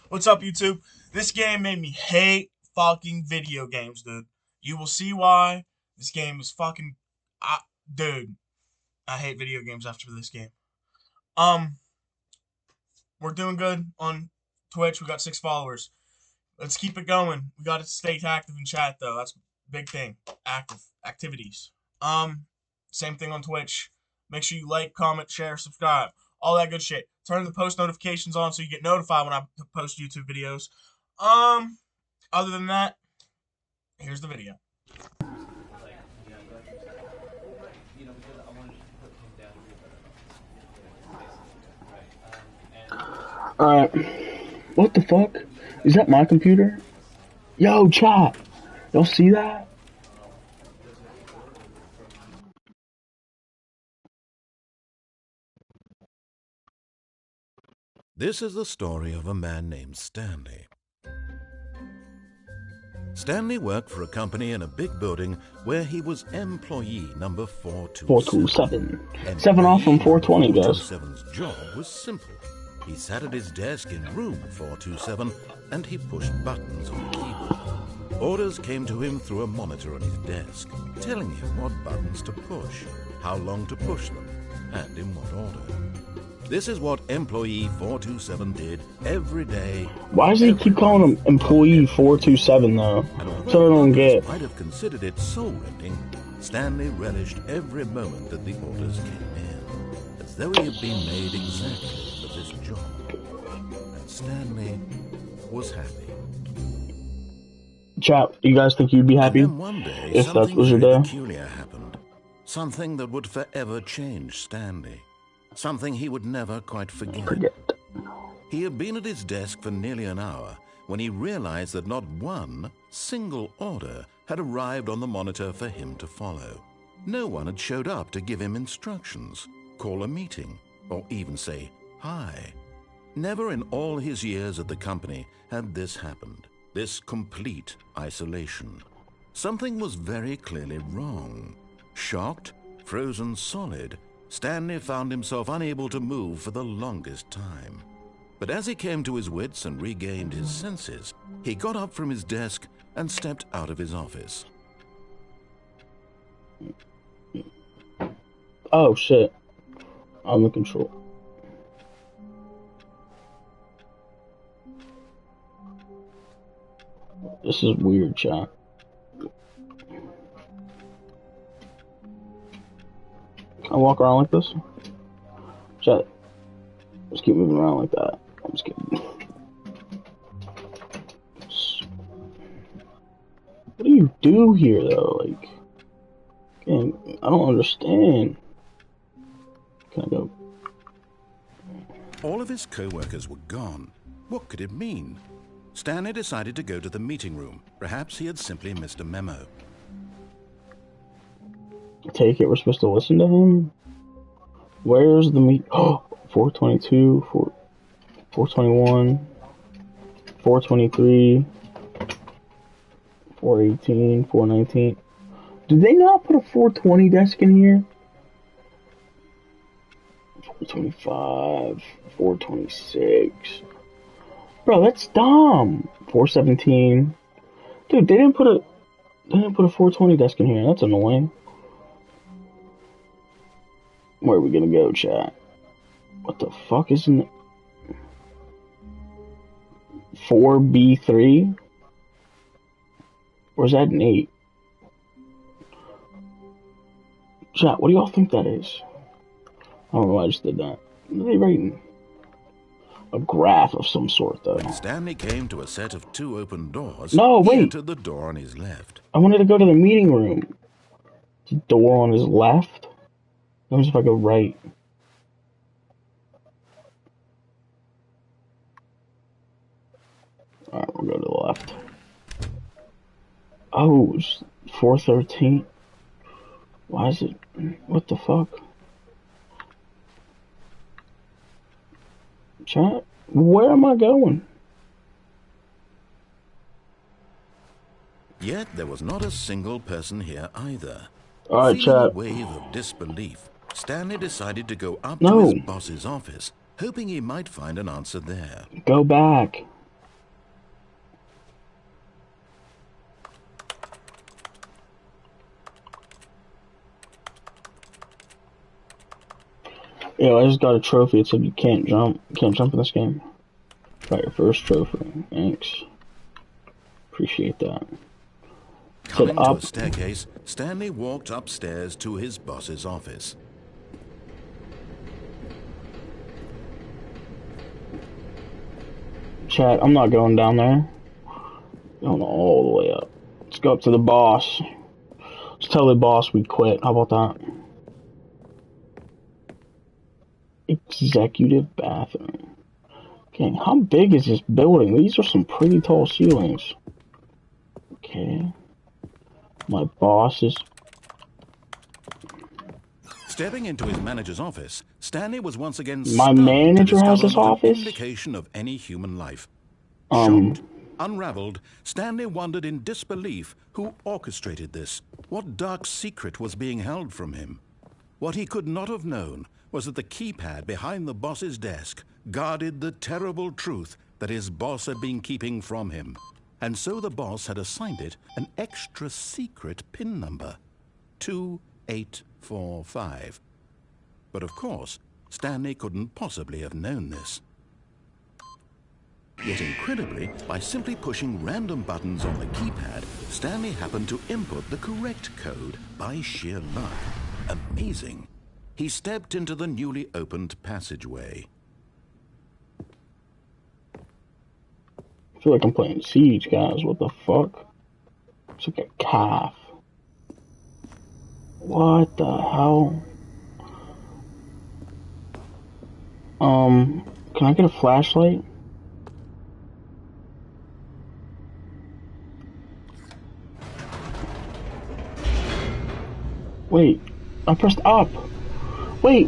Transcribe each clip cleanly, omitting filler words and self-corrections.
What's up, YouTube? This game made me hate fucking video games, dude. You will see why. This game is fucking. Dude, I hate video games after this game. Um, we're doing good on Twitch. We got 6 followers. Let's keep it going. We got to stay active in chat, though. That's a big thing. Active activities. Same thing on Twitch. Make sure you like, comment, share, subscribe. All that good shit. Turn the post notifications on so you get notified when I post YouTube videos. Other than that, here's the video. Alright. What the fuck? Is that my computer? Yo, chat! Y'all see that? This is the story of a man named Stanley. Stanley worked for a company in a big building where he was employee number 427. 427. 7 off from 420, guys. 427's job was simple. He sat at his desk in room 427 and he pushed buttons on a keyboard. Orders came to him through a monitor on his desk, telling him what buttons to push, how long to push them, and in what order. This is what employee 427 did every day. Why does he keep calling him employee 427 though? So I don't get. Might have considered it soul-rending. Stanley relished every moment that the orders came in, as though he had been made exactly for this job. And Stanley was happy. Chat, you guys think you'd be happy And then one day, if that something was your very day? peculiar happened. Something that would forever change Stanley. Something he would never quite forget. He had been at his desk for nearly an hour when he realized that not one single order had arrived on the monitor for him to follow. No one had showed up to give him instructions, call a meeting, or even say hi. Never in all his years at the company had this happened, this complete isolation. Something was very clearly wrong. Shocked, frozen solid, Stanley found himself unable to move for the longest time. But as he came to his wits and regained his senses, he got up from his desk and stepped out of his office. Oh shit. I'm the control. This is weird, chat. I walk around like this? Chat. Just keep moving around like that. I'm just kidding. What do you do here, though? Like, I don't understand. Can I go? All of his co-workers were gone. What could it mean? Stanley decided to go to the meeting room. Perhaps he had simply missed a memo. Take it, we're supposed to listen to him? Where's the meet? Oh, 422, 421, 423, 418, 419. Did they not put a 420 desk in here? 425, 426. Bro, that's dumb. 417. Dude, they didn't put a 420 desk in here. That's annoying. Where are we gonna go, chat? What the fuck is in 4B3? Or is that an 8? Chat, what do y'all think that is? I don't know why I just did that. What are they writing? A graph of some sort, though. When Stanley came to a set of 2 open doors, no, wait. He entered the door on his left. I wanted to go to the meeting room. The door on his left? What if I go right? Alright, we'll go to the left. Oh, it's 413. Why is it? What the fuck? Chat? Where am I going? Yet there was not a single person here either. Alright, Feeling a chat. wave of disbelief, Stanley decided to go up No. to his boss's office, hoping he might find an answer there. Go back. Yo, I just got a trophy. It said you can't jump. You can't jump in this game. Got your first trophy. Thanks. Appreciate that. Coming to a staircase, Stanley walked upstairs to his boss's office. Chat, I'm not going down there. Going all the way up. Let's go up to the boss. Let's tell the boss we quit. How about that? Executive bathroom. Okay, how big is this building? These are some pretty tall ceilings. Okay. My boss is... Stepping into his manager's office, Stanley was once again My manager has his office? Indication of any human life. Shocked, unraveled, Stanley wondered in disbelief who orchestrated this. What dark secret was being held from him? What he could not have known was that the keypad behind the boss's desk guarded the terrible truth that his boss had been keeping from him. And so the boss had assigned it an extra secret PIN number, 2845. But of course, Stanley couldn't possibly have known this. Yet incredibly, by simply pushing random buttons on the keypad, Stanley happened to input the correct code by sheer luck. Amazing. He stepped into the newly opened passageway. I feel like I'm playing Siege, guys. What the fuck? It's like a calf. What the hell? Can I get a flashlight? Wait, I pressed up. Wait.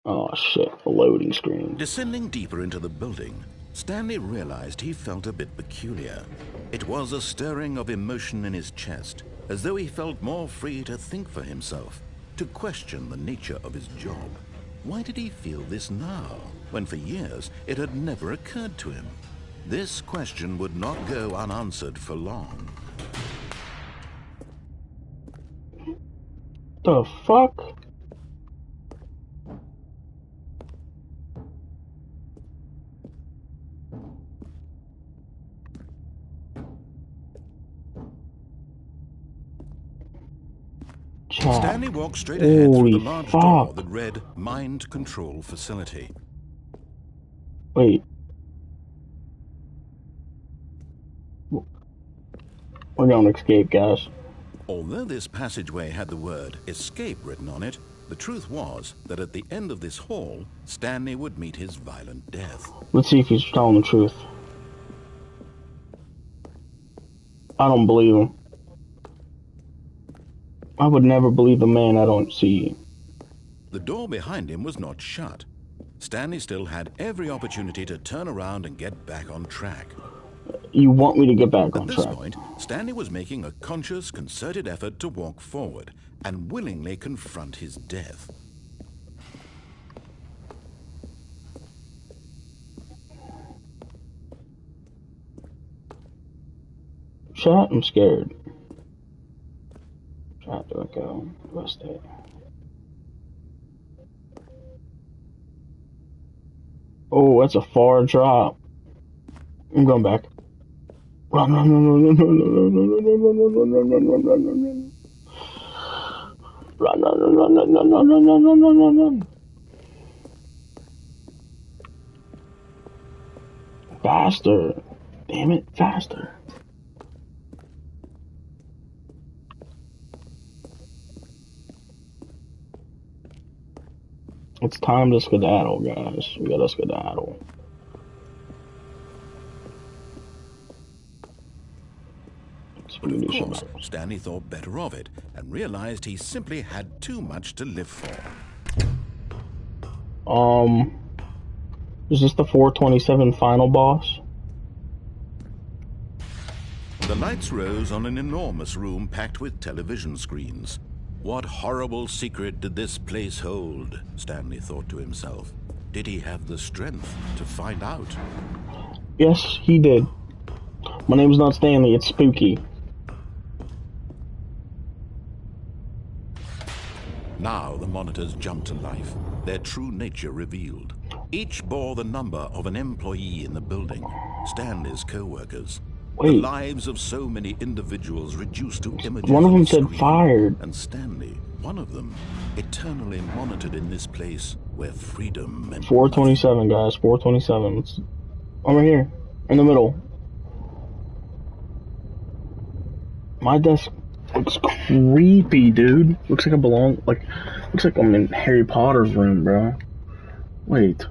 Oh shit, a loading screen. Descending deeper into the building, Stanley realized he felt a bit peculiar. It was a stirring of emotion in his chest, as though he felt more free to think for himself, to question the nature of his job. Why did he feel this now, when for years it had never occurred to him? This question would not go unanswered for long. The fuck? Stanley walked straight ahead Holy through the large fuck. door that read Mind Control Facility. Wait. We're gonna escape, guys. Although this passageway had the word escape written on it, the truth was that at the end of this hall, Stanley would meet his violent death. Let's see if he's telling the truth. I don't believe him. I would never believe a man I don't see. The door behind him was not shut. Stanley still had every opportunity to turn around and get back on track. You want me to get back on track? At this point, Stanley was making a conscious, concerted effort to walk forward and willingly confront his death. Chat, I'm scared. Chat, do I go? Do I stay? Oh, that's a far drop. I'm going back. Run. Faster. Damn it, faster. It's time to skedaddle, guys. We gotta skedaddle. But of course, Stanley thought better of it and realized he simply had too much to live for. Is this the 427 final boss? The lights rose on an enormous room packed with television screens. What horrible secret did this place hold? Stanley thought to himself. Did he have the strength to find out? Yes, he did. My name's not Stanley, it's Spooky. Now the monitors jumped to life, their true nature revealed. Each bore the number of an employee in the building, Stanley's co-workers. The Wait, lives of so many individuals reduced to images one of on them a said screen. fired. And Stanley, one of them, eternally monitored in this place where freedom meant 427, guys. 427. It's over here, in the middle. My desk looks creepy, dude. Looks like looks like I'm in Harry Potter's room, bro. Wait,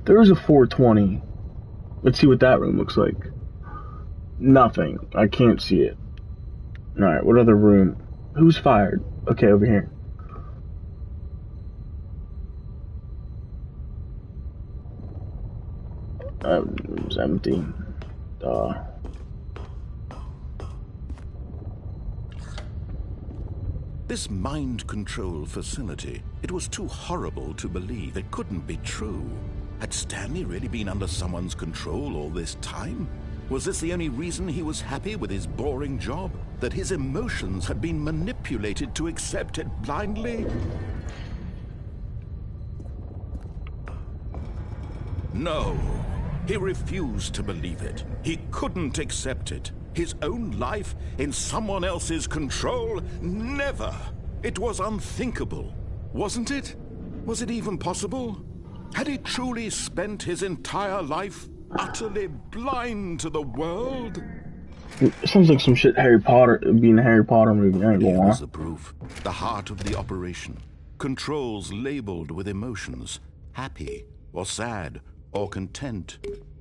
there is a 420. Let's see what that room looks like. Nothing. I can't see it. Alright, what other room? Who's fired? Okay, over here. It's empty. This mind control facility, it was too horrible to believe. It couldn't be true. Had Stanley really been under someone's control all this time? Was this the only reason he was happy with his boring job? That his emotions had been manipulated to accept it blindly? No, he refused to believe it. He couldn't accept it. His own life in someone else's control? Never! It was unthinkable, wasn't it? Was it even possible? Had he truly spent his entire life utterly blind to the world? It sounds like some shit Harry Potter, being a Harry Potter movie. I ain't gonna lie. Here's the proof. The heart of the operation. Controls labeled with emotions. Happy, or sad, or content.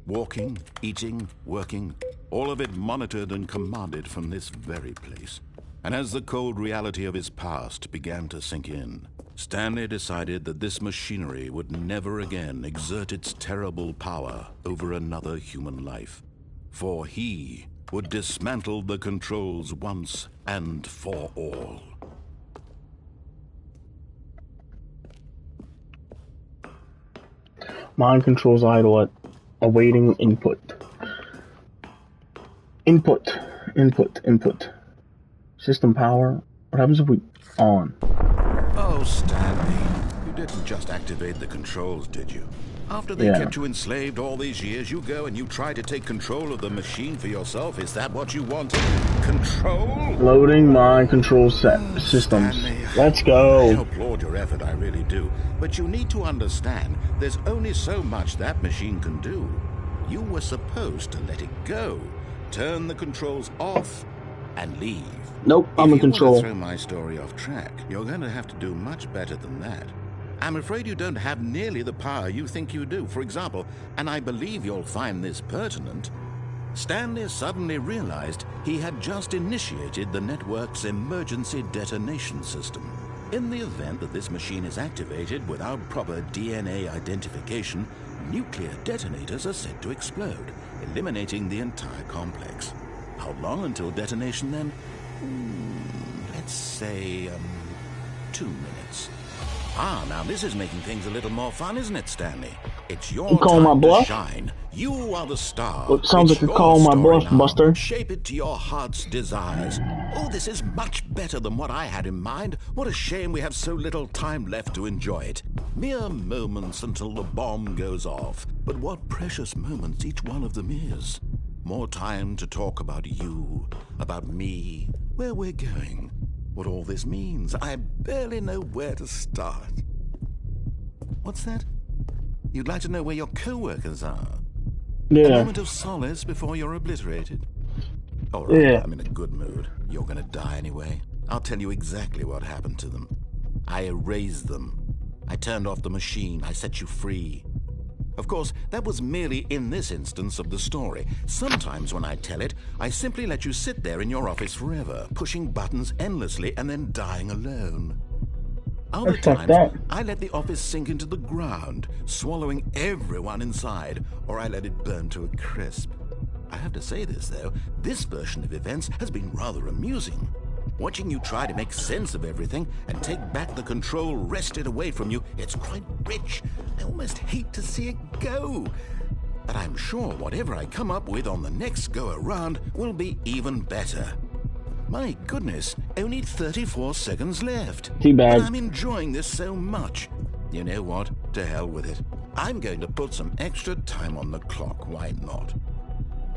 Walking, eating, working. All of it monitored and commanded from this very place. And as the cold reality of his past began to sink in, Stanley decided that this machinery would never again exert its terrible power over another human life. For he would dismantle the controls once and for all. Mind controls idle at awaiting input. Input. System power. What happens if we on? Oh, Stanley, you didn't just activate the controls, did you? After they kept you enslaved all these years, you go and you try to take control of the machine for yourself. Is that what you wanted? Control? Loading mind control systems. Stanley, Let's go. I applaud your effort, I really do. But you need to understand, there's only so much that machine can do. You were supposed to let it go, turn the controls off, and leave. Nope, I'm in control. If you want to throw my story off track, you're going to have to do much better than that. I'm afraid you don't have nearly the power you think you do. For example, and I believe you'll find this pertinent, Stanley suddenly realized he had just initiated the network's emergency detonation system. In the event that this machine is activated without proper DNA identification, nuclear detonators are said to explode, eliminating the entire complex. How long until detonation then? Let's say, 2 minutes. Ah, now this is making things a little more fun, isn't it, Stanley? It's your time to shine. You are the star. Well, it sounds like you're calling my bluff, Buster. Shape it to your heart's desires. Oh, this is much better than what I had in mind. What a shame we have so little time left to enjoy it. Mere moments until the bomb goes off. But what precious moments each one of them is. More time to talk about you, about me, where we're going, what all this means. I barely know where to start. What's that? You'd like to know where your co-workers are? Yeah. A moment of solace before you're obliterated. All right, yeah. I'm in a good mood. You're gonna die anyway. I'll tell you exactly what happened to them. I erased them. I turned off the machine. I set you free. Of course, that was merely in this instance of the story. Sometimes when I tell it, I simply let you sit there in your office forever, pushing buttons endlessly and then dying alone. Other times, I let the office sink into the ground, swallowing everyone inside, or I let it burn to a crisp. I have to say this, though, this version of events has been rather amusing. Watching you try to make sense of everything and take back the control wrested away from you, it's quite rich. I almost hate to see it go. But I'm sure whatever I come up with on the next go-around will be even better. My goodness, only 34 seconds left. Teabag. But I'm enjoying this so much. You know what? To hell with it. I'm going to put some extra time on the clock. Why not?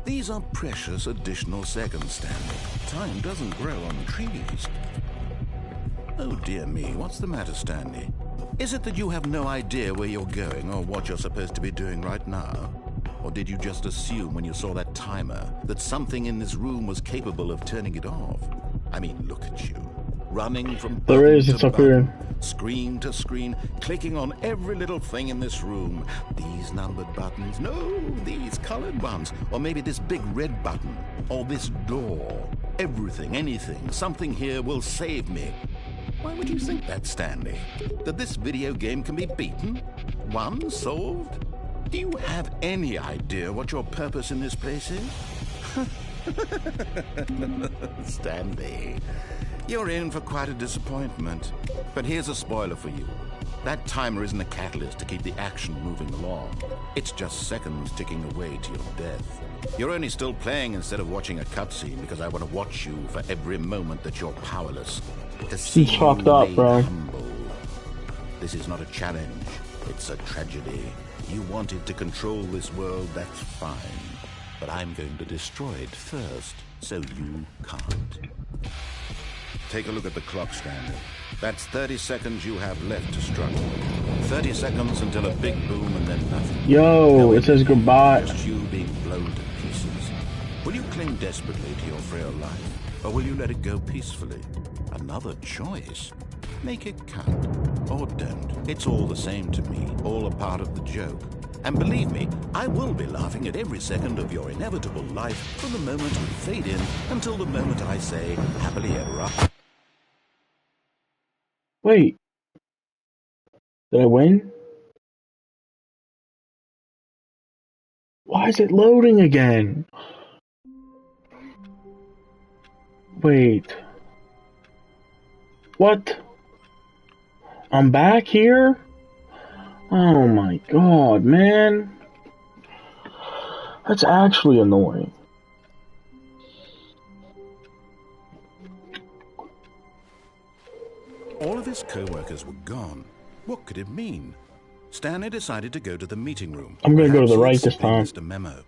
These are precious additional seconds, Stanley. Time doesn't grow on trees. Oh dear me, what's the matter, Stanley? Is it that you have no idea where you're going or what you're supposed to be doing right now? Or did you just assume when you saw that timer that something in this room was capable of turning it off? I mean, look at you. Running from button to button, screen to screen, clicking on every little thing in this room. These numbered buttons, no, these colored ones. Or maybe this big red button, or this door. Everything, anything, something here will save me. Why would you think that, Stanley? That this video game can be beaten? Won? Solved? Do you have any idea what your purpose in this place is? Stanley, you're in for quite a disappointment. But here's a spoiler for you. That timer isn't a catalyst to keep the action moving along. It's just seconds ticking away to your death. You're only still playing instead of watching a cutscene because I want to watch you for every moment that you're powerless. To see He's fucked up, bro. Humble. This is not a challenge. It's a tragedy. You wanted to control this world, that's fine. But I'm going to destroy it first, so you can't. Take a look at the clock, Stanley. That's 30 seconds you have left to struggle. 30 seconds until a big boom and then nothing. Yo, it says goodbye. Just you being blown to pieces. Will you cling desperately to your frail life, or will you let it go peacefully? Another choice. Make it count, or don't. It's all the same to me, all a part of the joke. And believe me, I will be laughing at every second of your inevitable life from the moment we fade in until the moment I say, happily ever after. Wait. Did I win? Why is it loading again? Wait. What? I'm back here? Oh my god, man. That's actually annoying. All of his co-workers were gone. What could it mean? Stanley decided to go to the meeting room. I'm gonna go to the right Perhaps this time. missed a memo.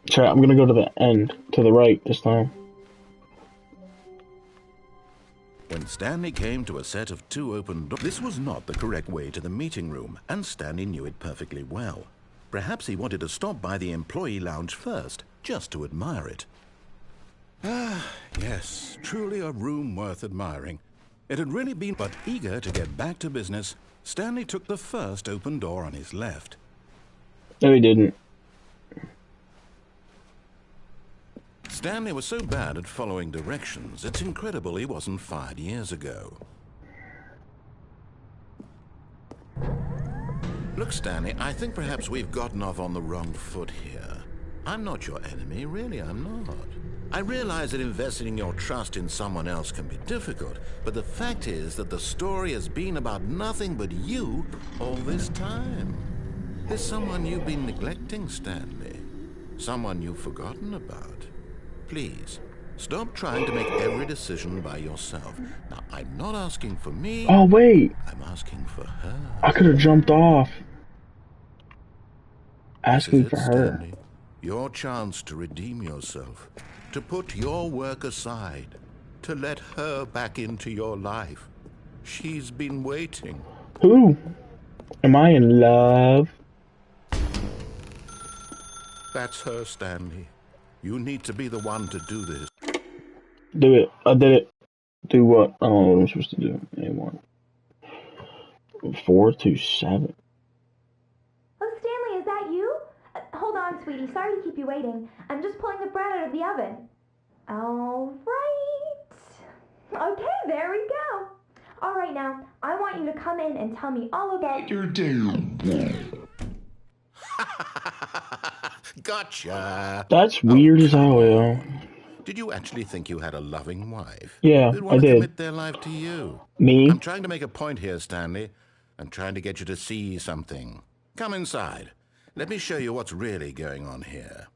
Chat, I'm gonna go to the end, to the right this time. When Stanley came to a set of 2 open doors, this was not the correct way to the meeting room, and Stanley knew it perfectly well. Perhaps he wanted to stop by the employee lounge first, just to admire it. Ah, yes, truly a room worth admiring. It had really been, but eager to get back to business, Stanley took the first open door on his left. No, he didn't. Stanley was so bad at following directions, it's incredible he wasn't fired years ago. Look, Stanley, I think perhaps we've gotten off on the wrong foot here. I'm not your enemy, really, I'm not. I realize that investing your trust in someone else can be difficult, but the fact is that the story has been about nothing but you all this time. There's someone you've been neglecting, Stanley. Someone you've forgotten about. Please, stop trying to make every decision by yourself. Now, I'm not asking for me. Oh, wait. I'm asking for her. I could have jumped off. Asking for her. Stanley. Your chance to redeem yourself. To put your work aside. To let her back into your life. She's been waiting. Who? Am I in love? That's her, Stanley. You need to be the one to do this. Do it. I did it. Do what? I don't know what I'm supposed to do anymore. 427. Oh, Stanley, is that you? Hold on, sweetie. Sorry to keep you waiting. I'm just pulling the bread out of the oven. All right. Okay, there we go. All right, now, I want you to come in and tell me all about your day. Gotcha. That's weird as hell, yo. Did you actually think you had a loving wife? Yeah, Who'd want I to did. commit their life to you? Me? I'm trying to make a point here, Stanley. I'm trying to get you to see something. Come inside. Let me show you what's really going on here.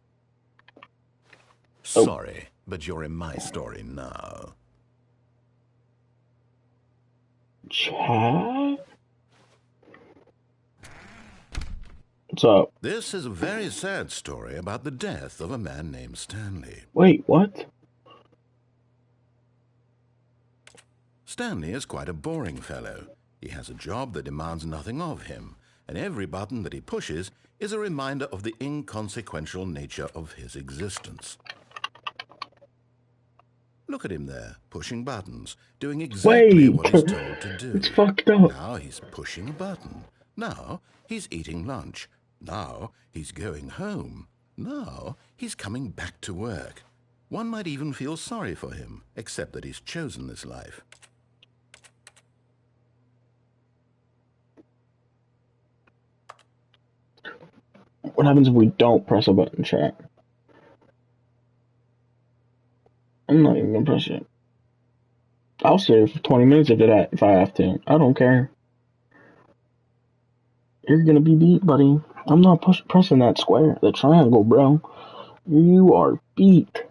Oh. Sorry. but you're in my story now. Chat? What's up? This is a very sad story about the death of a man named Stanley. Wait, what? Stanley is quite a boring fellow. He has a job that demands nothing of him, and every button that he pushes is a reminder of the inconsequential nature of his existence. Look at him there, pushing buttons, doing exactly what he's told to do. It's fucked up. Now he's pushing a button. Now he's eating lunch. Now he's going home. Now he's coming back to work. One might even feel sorry for him, except that he's chosen this life. What happens if we don't press a button, chat? I'm not even gonna press it. I'll stay here for 20 minutes if I have to. I don't care. You're gonna be beat, buddy. I'm not pressing that square, the triangle, bro. You are beat.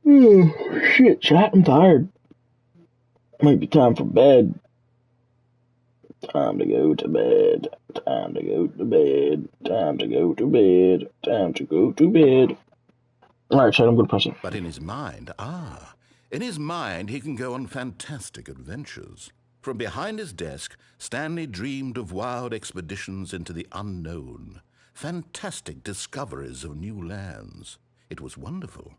Shit, chat, I'm tired. Might be time for bed. Time to go to bed. Time to go to bed. Time to go to bed. Time to go to bed. Alright, chat, I'm gonna press it. But in his mind, he can go on fantastic adventures. From behind his desk, Stanley dreamed of wild expeditions into the unknown, fantastic discoveries of new lands. It was wonderful.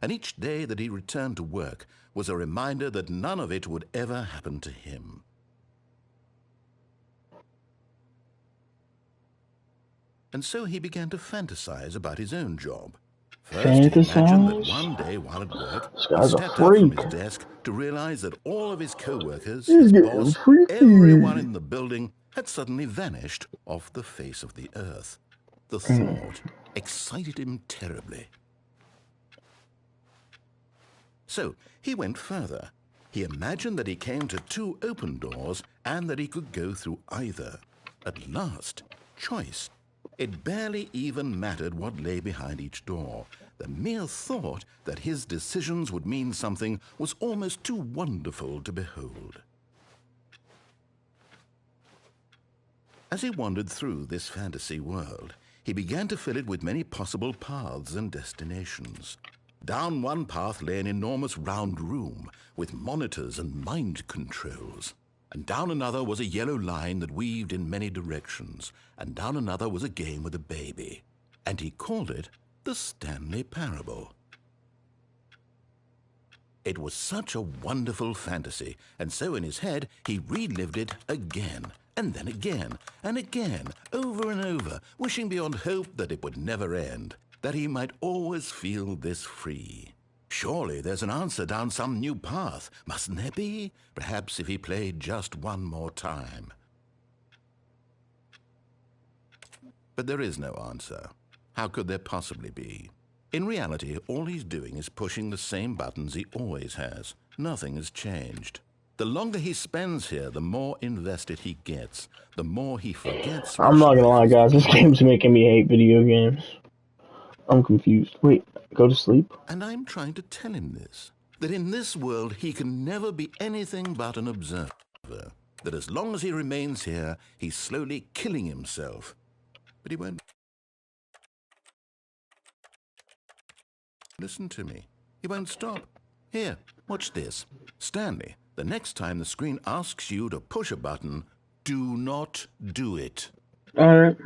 And each day that he returned to work was a reminder that none of it would ever happen to him. And so he began to fantasize about his own job. First, he imagined that one day while at work, he stepped up from his desk to realize that all of his co-workers, his boss, everyone in the building had suddenly vanished off the face of the earth. The thought excited him terribly. So he went further. He imagined that he came to 2 open doors and that he could go through either. At last, choice. It barely even mattered what lay behind each door. The mere thought that his decisions would mean something was almost too wonderful to behold. As he wandered through this fantasy world, he began to fill it with many possible paths and destinations. Down one path lay an enormous round room with monitors and mind controls. And down another was a yellow line that weaved in many directions. And down another was a game with a baby. And he called it the Stanley Parable. It was such a wonderful fantasy, and so in his head he relived it again, and then again, and again, over and over, wishing beyond hope that it would never end, that he might always feel this free. Surely there's an answer down some new path, mustn't there be? Perhaps if he played just one more time. But there is no answer. How could there possibly be? In reality, all he's doing is pushing the same buttons he always has. Nothing has changed. The longer he spends here, the more invested he gets, the more he forgets. I'm not gonna lie, guys, this game's making me hate video games. I'm confused. Wait, go to sleep? And I'm trying to tell him this, that in this world he can never be anything but an observer, that as long as he remains here, he's slowly killing himself. But he won't listen to me. He won't stop. Here, watch this. Stanley, the next time the screen asks you to push a button, do not do it. All right.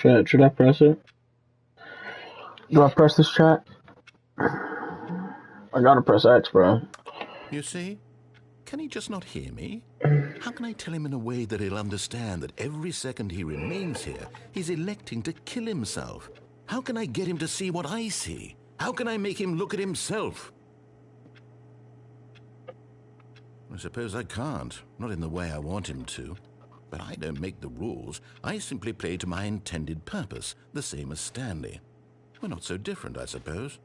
Should I press it? Do I press this, chat? I gotta press X, bro. You see? Can he just not hear me? How can I tell him in a way that he'll understand that every second he remains here, he's electing to kill himself? How can I get him to see what I see? How can I make him look at himself? I suppose I can't, not in the way I want him to. But I don't make the rules. I simply play to my intended purpose, the same as Stanley. We're not so different, I suppose.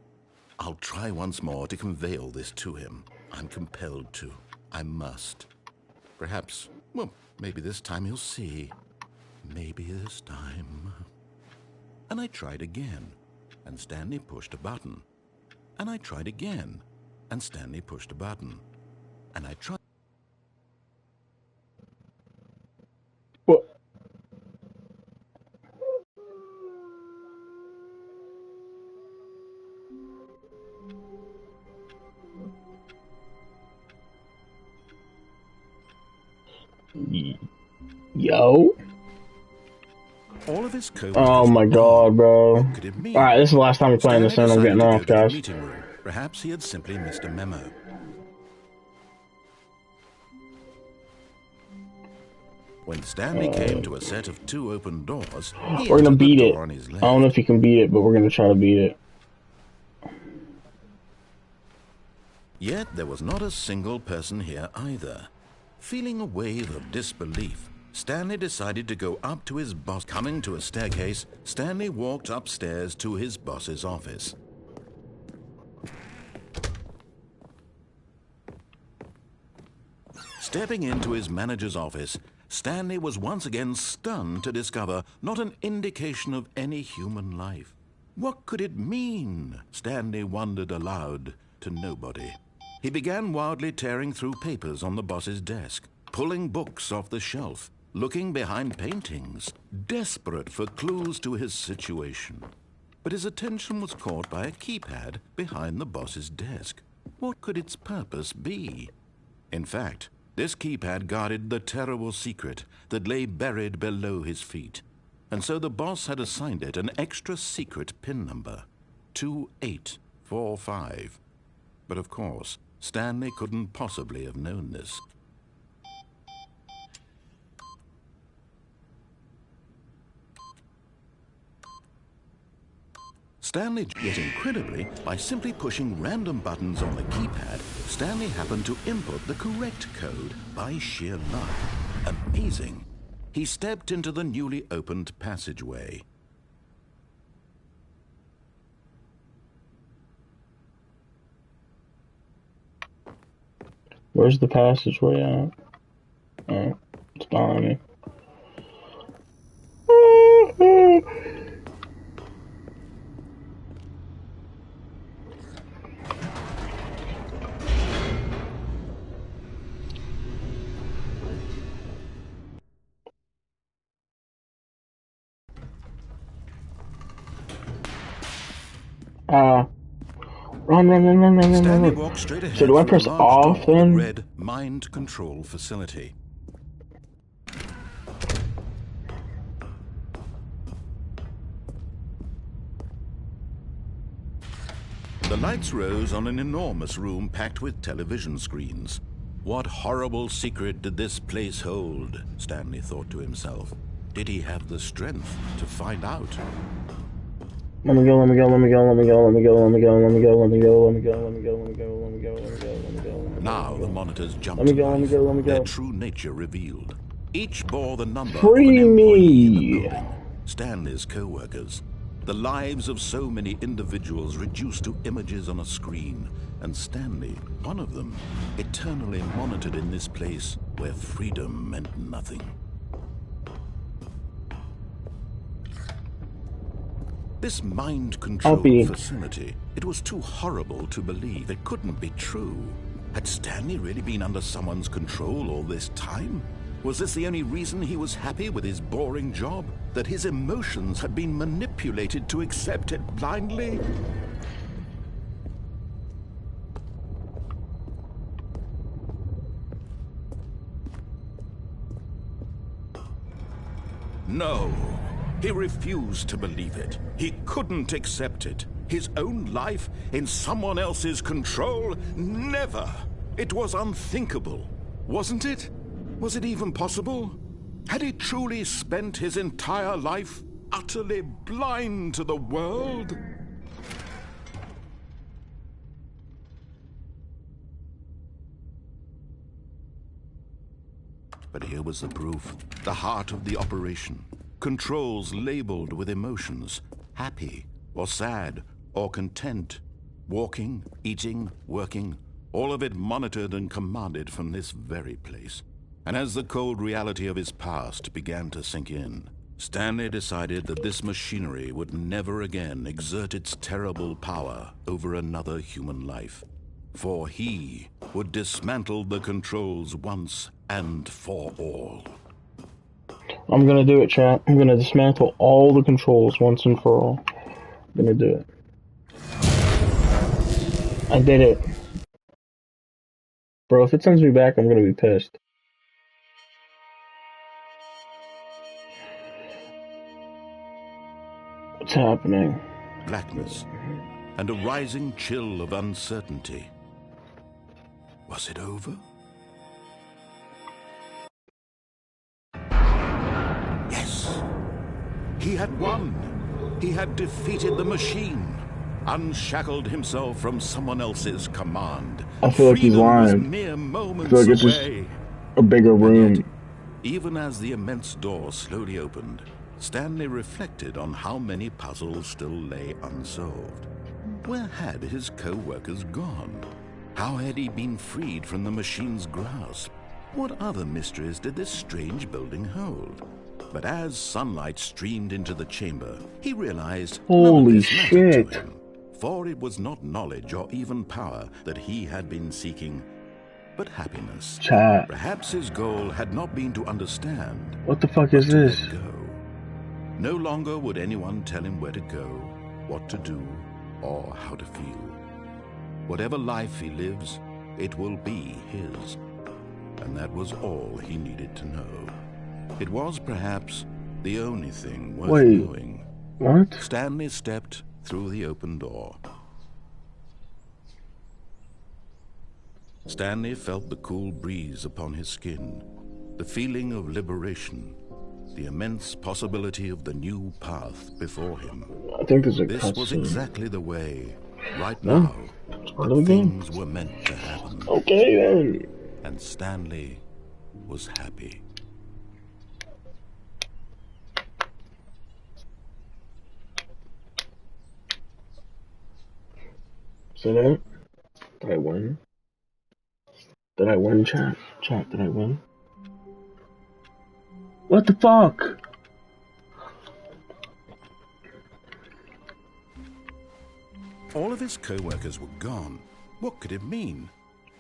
I'll try once more to convey all this to him. I'm compelled to. I must. Perhaps, well, maybe this time he'll see. Maybe this time. And I tried again, and Stanley pushed a button. And I tried again, and Stanley pushed a button. And I tried. What? Yo? All of his Oh my god, bro. Alright, this is the last time we're playing this and I'm getting off, guys. Perhaps he had simply missed a memo. When Stanley came to a set of 2 open doors, we're gonna beat it. I don't know if you can beat it, but we're gonna try to beat it. Yet there was not a single person here either. Feeling a wave of disbelief, Stanley decided to go up to his boss. Coming to a staircase, Stanley walked upstairs to his boss's office. Stepping into his manager's office, Stanley was once again stunned to discover not an indication of any human life. What could it mean? Stanley wondered aloud to nobody. He began wildly tearing through papers on the boss's desk, pulling books off the shelf, looking behind paintings, desperate for clues to his situation. But his attention was caught by a keypad behind the boss's desk. What could its purpose be? In fact, this keypad guarded the terrible secret that lay buried below his feet. And so the boss had assigned it an extra secret PIN number, 2845. But of course, Stanley couldn't possibly have known this. Stanley, yet incredibly, by simply pushing random buttons on the keypad, Stanley happened to input the correct code by sheer luck. Amazing. He stepped into the newly opened passageway. Where's the passageway at? Oh, it's behind me. Run. Stanley walked straight ahead. So do I press off then? Red mind control facility. The lights rose on an enormous room packed with television screens. What horrible secret did this place hold? Stanley thought to himself. Did he have the strength to find out? Let me go. Now the monitors jumped to life, their true nature revealed. Each bore the number of an employee in the building, Stanley's co-workers. The lives of so many individuals reduced to images on a screen, and Stanley, one of them, eternally monitored in this place where freedom meant nothing. This mind control facility, it was too horrible to believe. It couldn't be true. Had Stanley really been under someone's control all this time? Was this the only reason he was happy with his boring job? That his emotions had been manipulated to accept it blindly? No. He refused to believe it. He couldn't accept it. His own life in someone else's control? Never! It was unthinkable, wasn't it? Was it even possible? Had he truly spent his entire life utterly blind to the world? But here was the proof. The heart of the operation. Controls labeled with emotions. Happy, or sad, or content. Walking, eating, working. All of it monitored and commanded from this very place. And as the cold reality of his past began to sink in, Stanley decided that this machinery would never again exert its terrible power over another human life. For he would dismantle the controls once and for all. I'm gonna do it, chat. I'm gonna dismantle all the controls once and for all. I'm gonna do it. I did it. Bro, if it sends me back, I'm gonna be pissed. What's happening? Blackness and a rising chill of uncertainty. Was it over? Yes. He had won. He had defeated the machine, unshackled himself from someone else's command. I feel like he's lying. Mere moments I feel like it's just a bigger room. Yet, even as the immense door slowly opened, Stanley reflected on how many puzzles still lay unsolved. Where had his co-workers gone? How had he been freed from the machine's grasp? What other mysteries did this strange building hold? But as sunlight streamed into the chamber, he realized holy none of this mattered shit. to him, for it was not knowledge or even power that he had been seeking, but happiness. Chat. Perhaps his goal had not been to understand. What the fuck is this? Let go. No longer would anyone tell him where to go, what to do, or how to feel. Whatever life he lives, it will be his. And that was all he needed to know. It was perhaps the only thing worth knowing. What? Stanley stepped through the open door. Stanley felt the cool breeze upon his skin, the feeling of liberation, the immense possibility of the new path before him. I think there's a This was cutscene. exactly the way, right now, part that of the game. things were meant to happen. Okay then. And Stanley was happy. So that? Did I win? Did I win, chat? Chat, did I win? What the fuck? All of his co-workers were gone. What could it mean?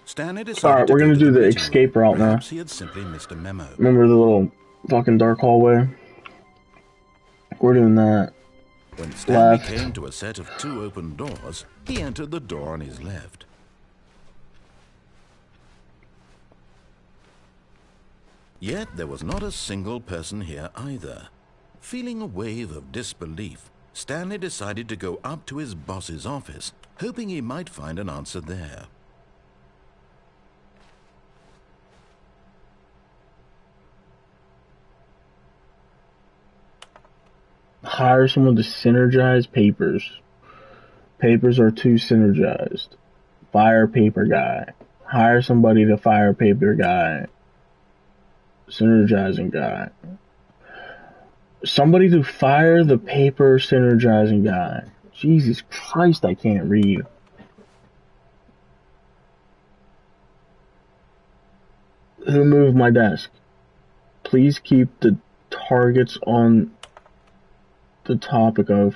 Stanley decided Alright, we're gonna do the escape route now. Perhaps he had simply missed a memo. Remember the little fucking dark hallway? We're doing that. When Stanley Left. came to a set of 2 open doors, he entered the door on his left. Yet there was not a single person here either. Feeling a wave of disbelief, Stanley decided to go up to his boss's office, hoping he might find an answer there. Hire someone to synergize papers. Papers are too synergized. Fire paper guy. Hire somebody to fire paper guy. Synergizing guy. Somebody to fire the paper synergizing guy. Jesus Christ, I can't read. Who moved my desk? Please keep the targets on the topic of...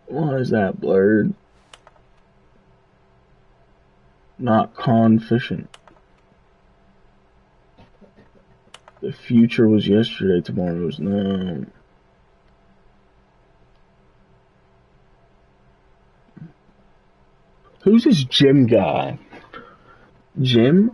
Why is that blurred? Not confident. The future was yesterday, tomorrow is now. Who's this Jim guy? Jim?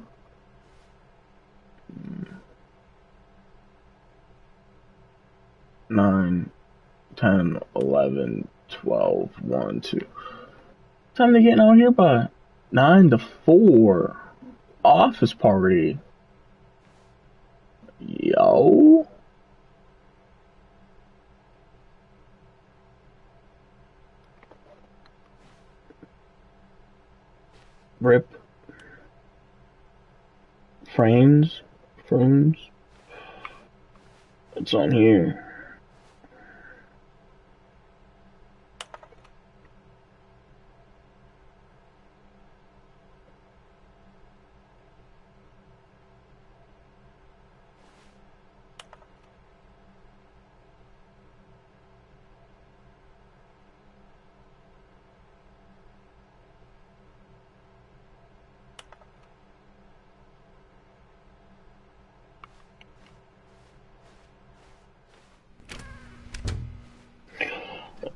10, 11, 12, 1, 2. Time to get out here by 9 to 4. Office party. Yo. Rip. Frames. It's on here.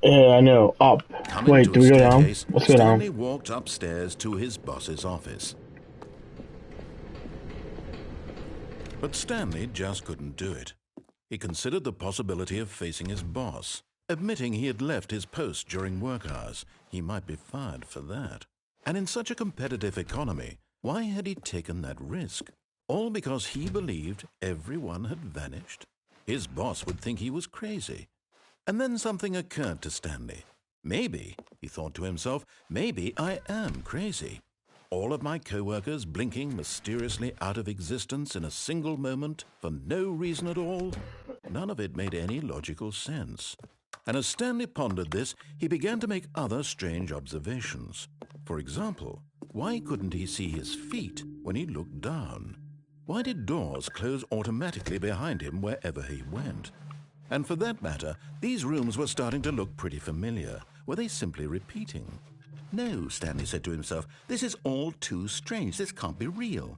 Yeah, I know. Up. Wait, do we go down? Let's go down. Stanley walked upstairs to his boss's office. But Stanley just couldn't do it. He considered the possibility of facing his boss. Admitting he had left his post during work hours, he might be fired for that. And in such a competitive economy, why had he taken that risk? All because he believed everyone had vanished? His boss would think he was crazy. And then something occurred to Stanley. Maybe, he thought to himself, maybe I am crazy. All of my co-workers blinking mysteriously out of existence in a single moment for no reason at all? None of it made any logical sense. And as Stanley pondered this, he began to make other strange observations. For example, why couldn't he see his feet when he looked down? Why did doors close automatically behind him wherever he went? And for that matter, these rooms were starting to look pretty familiar. Were they simply repeating? No, Stanley said to himself, this is all too strange. This can't be real.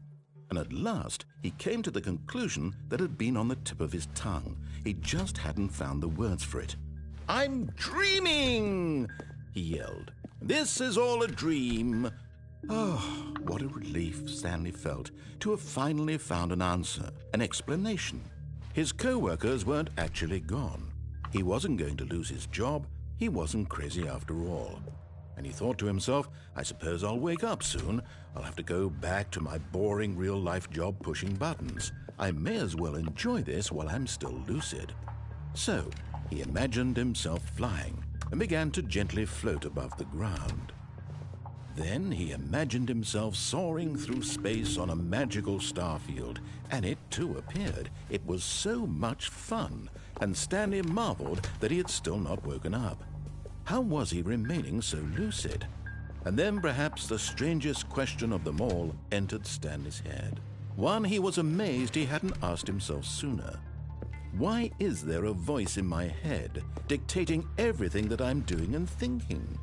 And at last, he came to the conclusion that had been on the tip of his tongue. He just hadn't found the words for it. I'm dreaming, he yelled. This is all a dream. Oh, what a relief Stanley felt to have finally found an answer, an explanation. His co-workers weren't actually gone. He wasn't going to lose his job. He wasn't crazy after all. And he thought to himself, I suppose I'll wake up soon. I'll have to go back to my boring real-life job pushing buttons. I may as well enjoy this while I'm still lucid. So, he imagined himself flying and began to gently float above the ground. Then he imagined himself soaring through space on a magical starfield, and it too appeared. It was so much fun, and Stanley marveled that he had still not woken up. How was he remaining so lucid? And then perhaps the strangest question of them all entered Stanley's head. One he was amazed he hadn't asked himself sooner. Why is there a voice in my head dictating everything that I'm doing and thinking?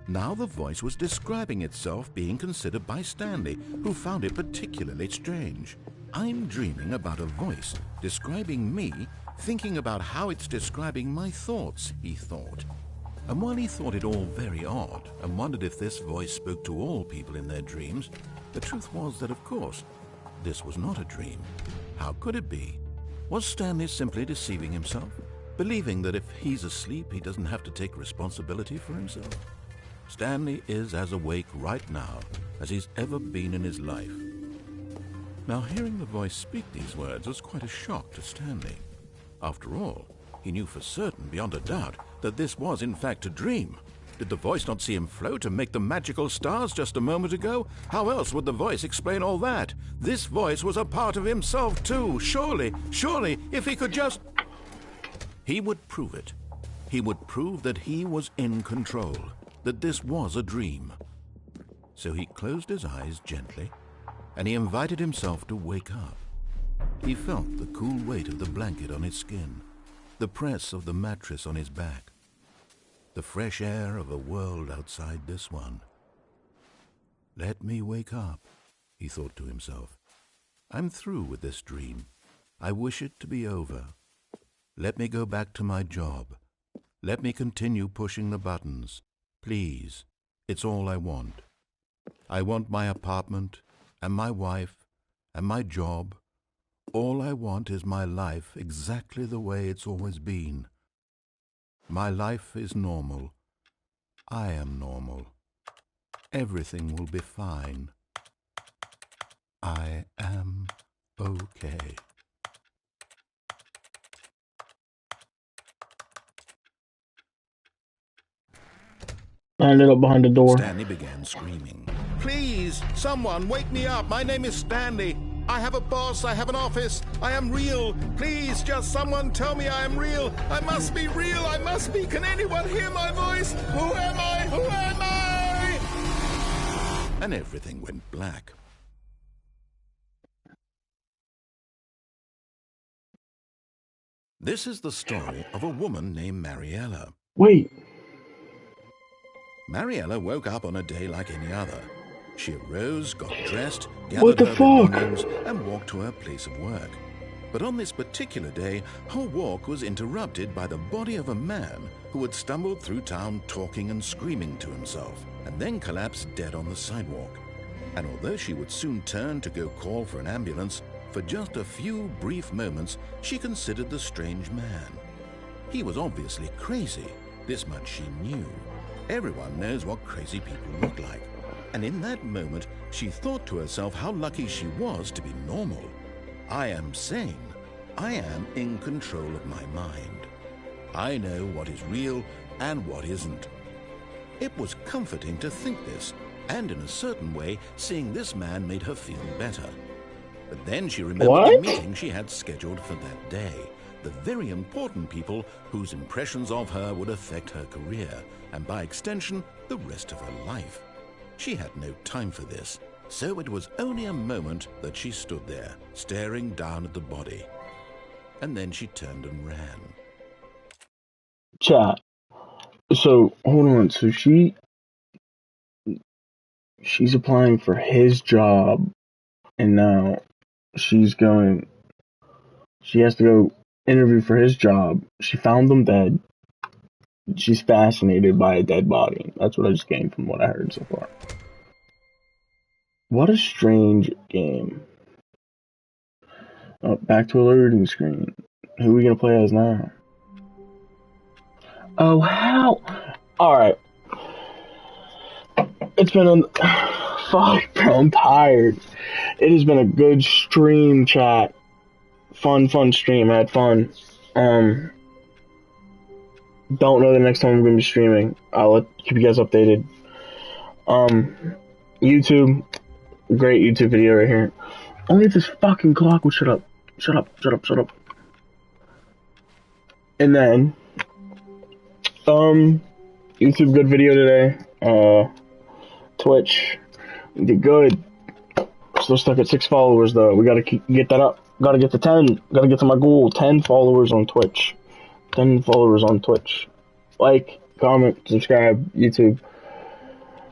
Now the voice was describing itself being considered by Stanley, who found it particularly strange. I'm dreaming about a voice describing me, thinking about how it's describing my thoughts, he thought. And while he thought it all very odd and wondered if this voice spoke to all people in their dreams, the truth was that, of course, this was not a dream. How could it be? Was Stanley simply deceiving himself, believing that if he's asleep, he doesn't have to take responsibility for himself? Stanley is as awake right now as he's ever been in his life. Now, hearing the voice speak these words was quite a shock to Stanley. After all, he knew for certain, beyond a doubt, that this was in fact a dream. Did the voice not see him float and make the magical stars just a moment ago? How else would the voice explain all that? This voice was a part of himself too. Surely, if he could just... He would prove it. He would prove that he was in control, that this was a dream. So he closed his eyes gently, and he invited himself to wake up. He felt the cool weight of the blanket on his skin, the press of the mattress on his back, the fresh air of a world outside this one. Let me wake up, he thought to himself. I'm through with this dream. I wish it to be over. Let me go back to my job. Let me continue pushing the buttons. Please, it's all I want. I want my apartment, and my wife, and my job. All I want is my life exactly the way it's always been. My life is normal. I am normal. Everything will be fine. I am okay. I ended up behind the door. Stanley began screaming. Please, someone, wake me up. My name is Stanley. I have a boss. I have an office. I am real. Please, just someone tell me I am real. I must be real. I must be. Can anyone hear my voice? Who am I? Who am I? And everything went black. This is the story of a woman named Mariella. Wait. Mariella woke up on a day like any other. She arose, got dressed, What gathered the her fuck? belongings, and walked to her place of work. But on this particular day, her walk was interrupted by the body of a man who had stumbled through town talking and screaming to himself, and then collapsed dead on the sidewalk. And although she would soon turn to go call for an ambulance, for just a few brief moments she considered the strange man. He was obviously crazy, this much she knew. Everyone knows what crazy people look like. And in that moment, she thought to herself how lucky she was to be normal. I am sane. I am in control of my mind. I know what is real and what isn't. It was comforting to think this, and in a certain way, seeing this man made her feel better. But then she remembered the meeting she had scheduled for that day. The very important people whose impressions of her would affect her career, and by extension, the rest of her life. She had no time for this, so it was only a moment that she stood there, staring down at the body. And then she turned and ran. Chat. So, hold on. So she's applying for his job, and now she has to go interview for his job. She found them dead. She's fascinated by a dead body. That's what I just gained from what I heard so far. What a strange game. Oh, back to a loading screen. Who are we gonna play as now? Oh, how? Alright. It's been fuck, bro, I'm tired. It has been a good stream, chat. Fun stream. I had fun. Don't know the next time I'm gonna be streaming. I'll keep you guys updated. YouTube. Great YouTube video right here. Only if this fucking clock would shut up. Shut up. And then, YouTube, good video today. Twitch, did good. Still stuck at 6 followers though. We gotta get that up. Gotta get to 10. Gotta get to my goal. 10 followers on Twitch. 10 followers on Twitch. Like, comment, subscribe, YouTube.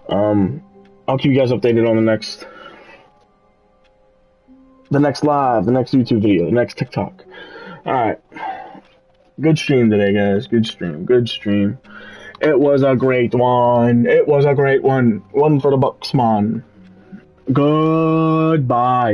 I'll keep you guys updated on the next live, the next YouTube video, the next TikTok. Alright. Good stream today, guys. Good stream. It was a great one. One for the Bucks, man. Goodbye.